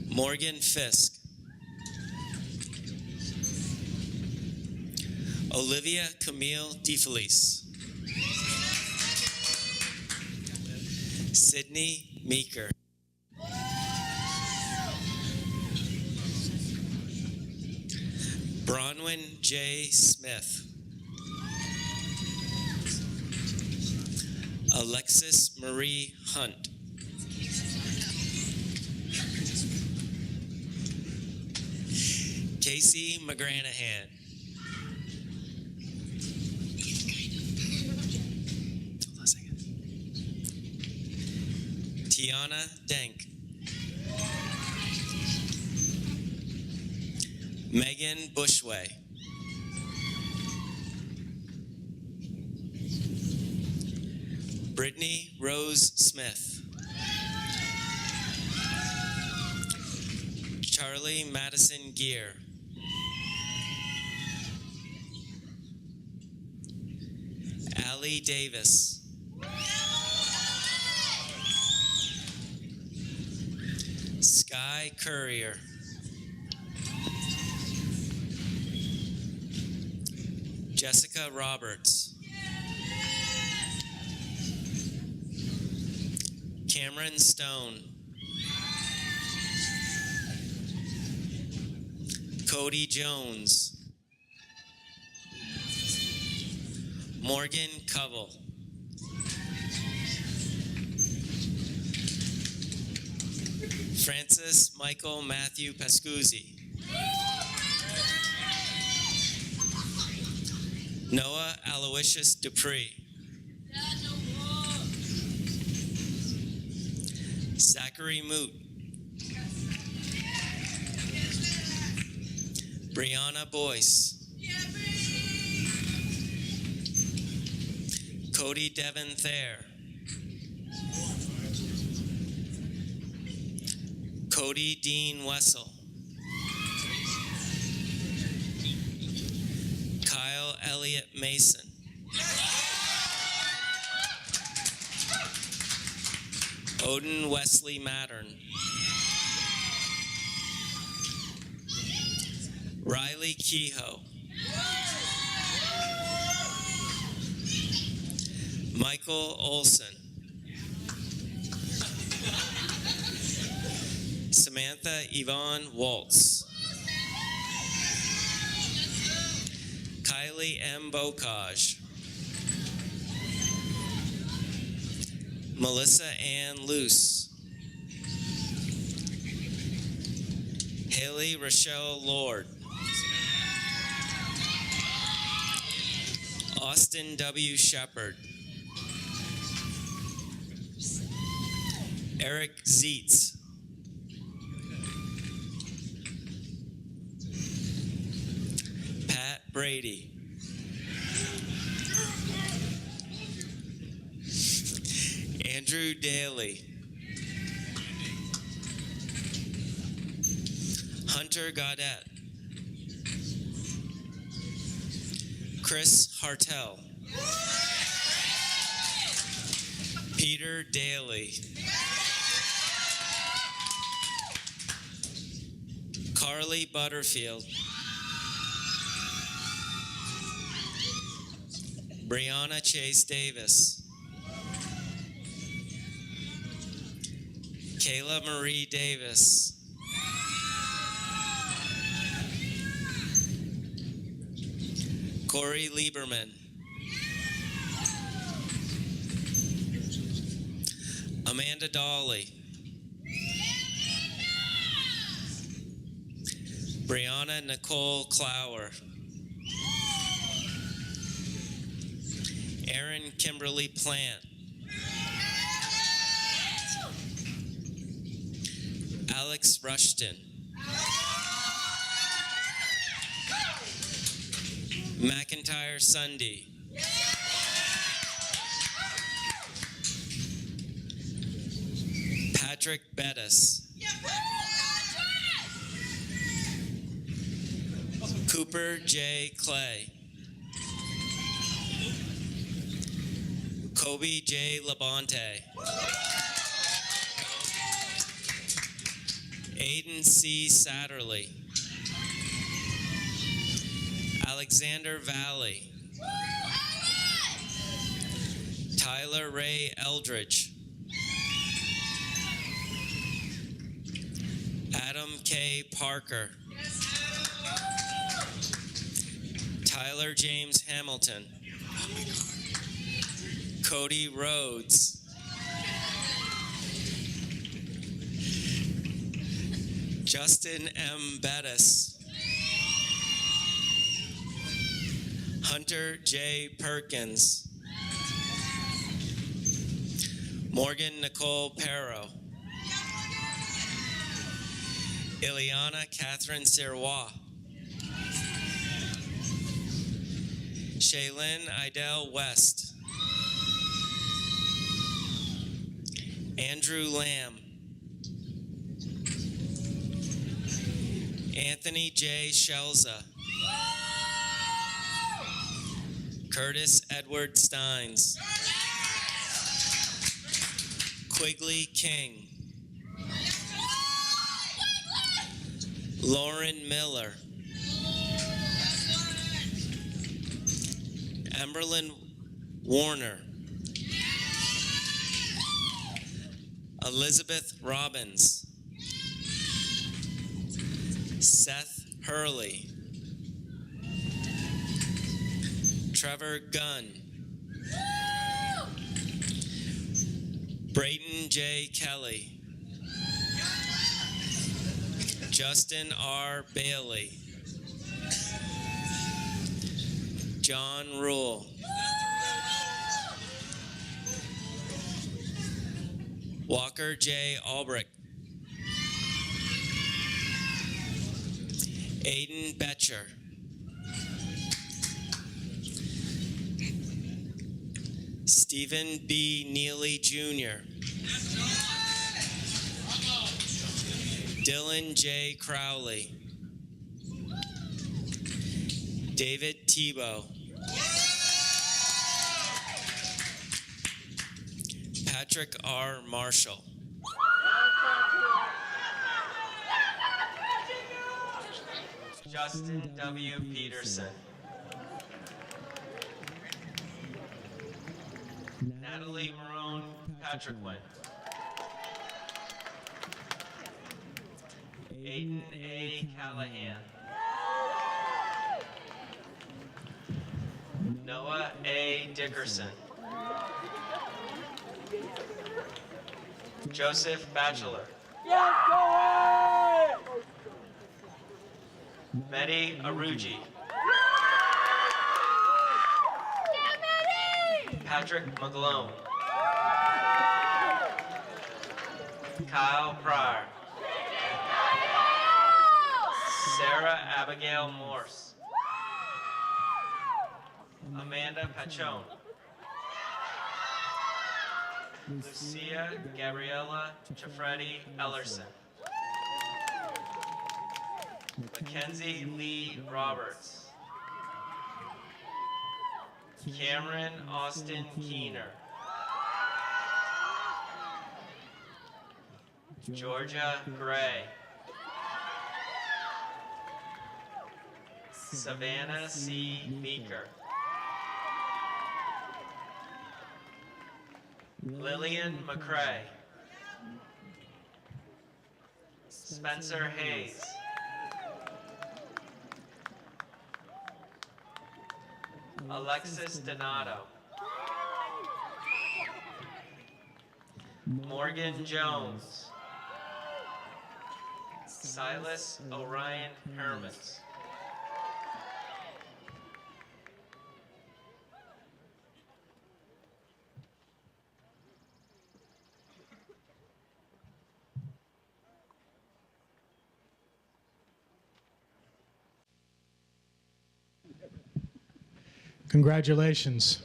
Morgan Fisk. Olivia Camille DeFelice. Sydney Meeker. Bronwyn J. Smith. Alexis Marie Hunt. Casey McGranahan. Tiana Denk. Megan Bushway. Brittany Rose Smith. Charlie Madison Gear. Allie Davis. Sky Courier. Jessica Roberts. Cameron Stone. Cody Jones. Morgan Covell. Francis Michael Matthew Pascuzzi. Noah Aloysius Dupree. Zachary Moot. Brianna Boyce. Cody Devon Thayer. Cody Dean Wessel. Kyle Elliott Mason. Odin Wesley Mattern. Riley Kehoe. Michael Olson. Samantha Yvonne Waltz. Kylie M. Bocage. Melissa Ann Luce. Haley Rochelle Lord. Austin W. Shepard. Eric Zietz. Pat Brady. Andrew Daly. Hunter Gaudette. Chris Hartel. Peter Daly. Carly Butterfield. Brianna Chase Davis. Kayla Marie Davis. Corey Lieberman. Amanda Dawley. Brianna Nicole Clower. Erin Kimberly Plant. Alex Rushton. McIntyre Sunday. Patrick Bettis. Cooper J. Clay. Kobe J. Labonte. Aiden C. Satterley. Alexander Valley. Tyler Ray Eldridge. Adam K. Parker. Tyler James Hamilton. Cody Rhodes. Justin M. Bettis. Hunter J. Perkins. Morgan Nicole Perro. Ileana Catherine Sirois. Shaylin Idell West. Andrew Lamb. Anthony J. Shelza. Curtis Edward Steins. Quigley King. Lauren Miller. Emberlyn Warner. Elizabeth Robbins. Seth Hurley. Trevor Gunn. Brayton J. Kelly. Justin R. Bailey. John Rule. Walker J. Albrecht. Aiden Betcher. Stephen B. Neely Jr. Dylan J. Crowley. David Tebow. Patrick R. Marshall. Justin W. Peterson. Natalie Marone Patrickwood. Aiden A. Callahan. Noah A. Dickerson. Joseph Batchelor. Mehdi Aruji. Patrick McGlone. Kyle Pryor. Sarah Abigail Morse. Amanda Pachon. Lucia Gabriella Chafredi Ellerson. Mackenzie Lee Roberts. Cameron Austin Keener. Georgia Gray. Savannah C. Meeker. Lillian McCrae. Spencer Hayes. Alexis Donato. Morgan Jones. Silas Orion Hermans. Congratulations.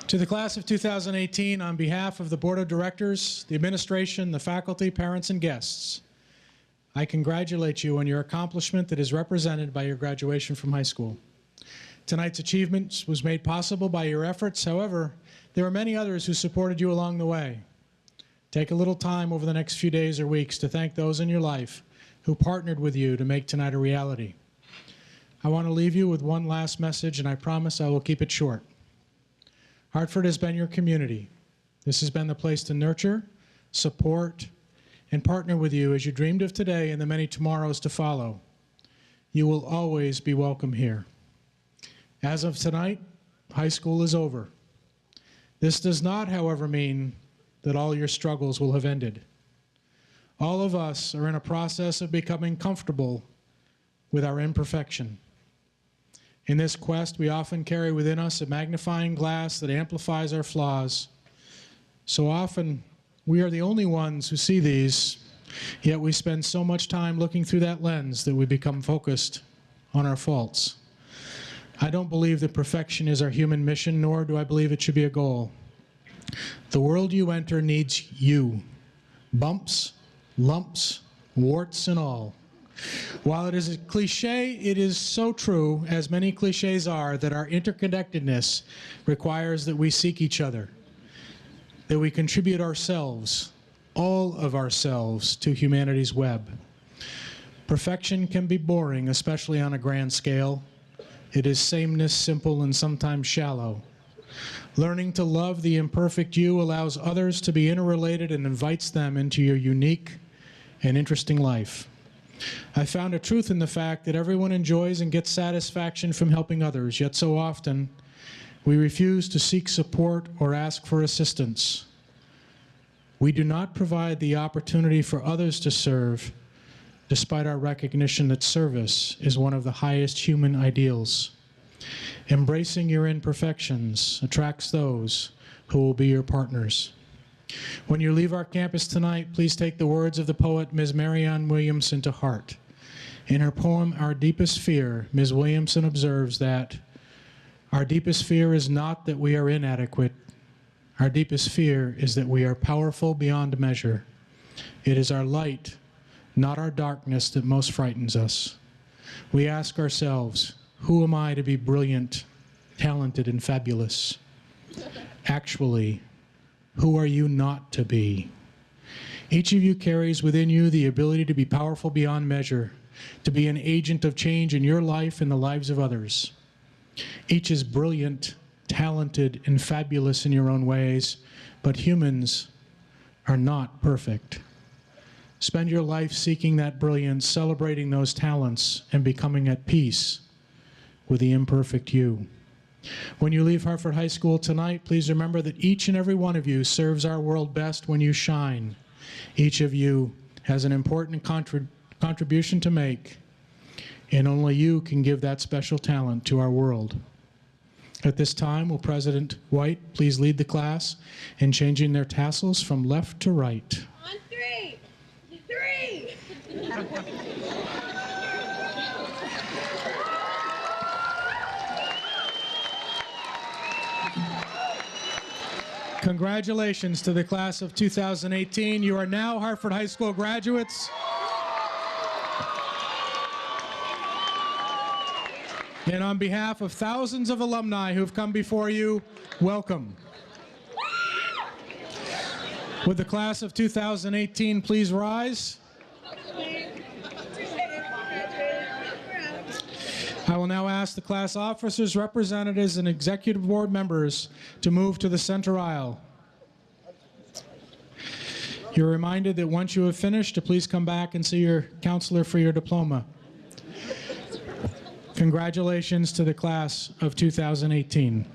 To the class of 2018, on behalf of the Board of Directors, the administration, the faculty, parents, and guests, I congratulate you on your accomplishment that is represented by your graduation from high school. Tonight's achievement was made possible by your efforts. However, there are many others who supported you along the way. Take a little time over the next few days or weeks to thank those in your life who partnered with you to make tonight a reality. I want to leave you with one last message, and I promise I will keep it short. Hartford has been your community. This has been the place to nurture, support, and partner with you as you dreamed of today and the many tomorrows to follow. You will always be welcome here. As of tonight, high school is over. This does not, however, mean that all your struggles will have ended. All of us are in a process of becoming comfortable with our imperfection. In this quest, we often carry within us a magnifying glass that amplifies our flaws. So often, we are the only ones who see these, yet we spend so much time looking through that lens that we become focused on our faults. I don't believe that perfection is our human mission, nor do I believe it should be a goal. The world you enter needs you. Bumps, lumps, warts, and all. While it is a cliche, it is so true, as many cliches are, that our interconnectedness requires that we seek each other, that we contribute ourselves, all of ourselves, to humanity's web. Perfection can be boring, especially on a grand scale. It is sameness, simple, and sometimes shallow. Learning to love the imperfect you allows others to be interrelated and invites them into your unique and interesting life. I found a truth in the fact that everyone enjoys and gets satisfaction from helping others, yet so often we refuse to seek support or ask for assistance. We do not provide the opportunity for others to serve, despite our recognition that service is one of the highest human ideals. Embracing your imperfections attracts those who will be your partners. When you leave our campus tonight, please take the words of the poet Ms. Marianne Williamson to heart. In her poem, Our Deepest Fear, Ms. Williamson observes that our deepest fear is not that we are inadequate. Our deepest fear is that we are powerful beyond measure. It is our light, not our darkness, that most frightens us. We ask ourselves, who am I to be brilliant, talented, and fabulous? Actually, who are you not to be? Each of you carries within you the ability to be powerful beyond measure, to be an agent of change in your life and the lives of others. Each is brilliant, talented, and fabulous in your own ways, but humans are not perfect. Spend your life seeking that brilliance, celebrating those talents, and becoming at peace with the imperfect you. When you leave Hartford High School tonight, please remember that each and every one of you serves our world best when you shine. Each of you has an important contribution to make, and only you can give that special talent to our world. At this time, will President White please lead the class in changing their tassels from left to right? On three. Three. Congratulations to the class of 2018. You are now Hartford High School graduates. And on behalf of thousands of alumni who've come before you, welcome. Would the class of 2018 please rise? I will now ask the class officers, representatives, and executive board members to move to the center aisle. You're reminded that once you have finished, to please come back and see your counselor for your diploma. Congratulations to the class of 2018.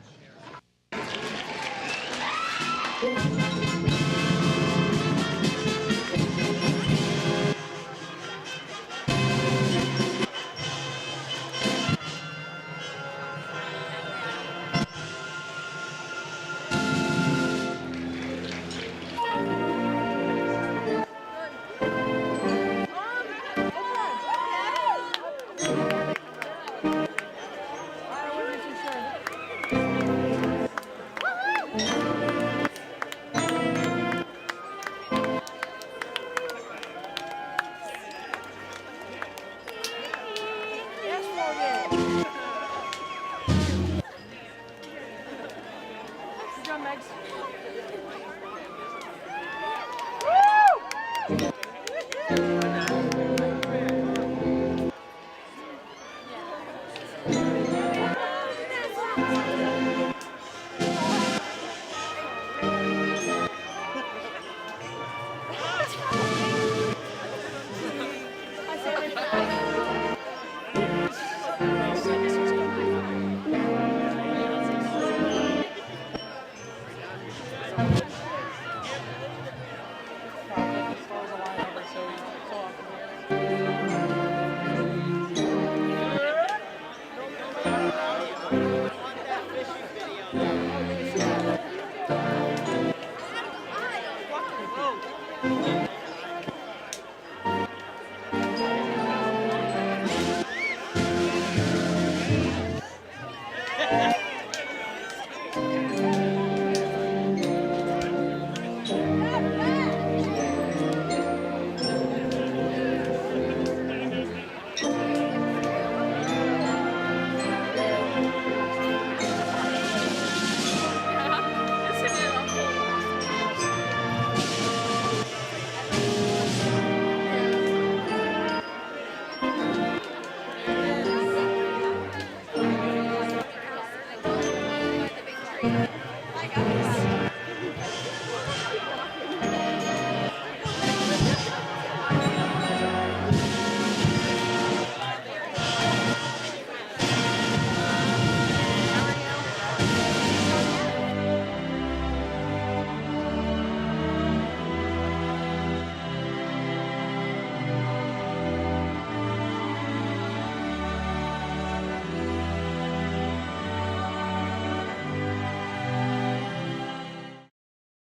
the drum, Megs.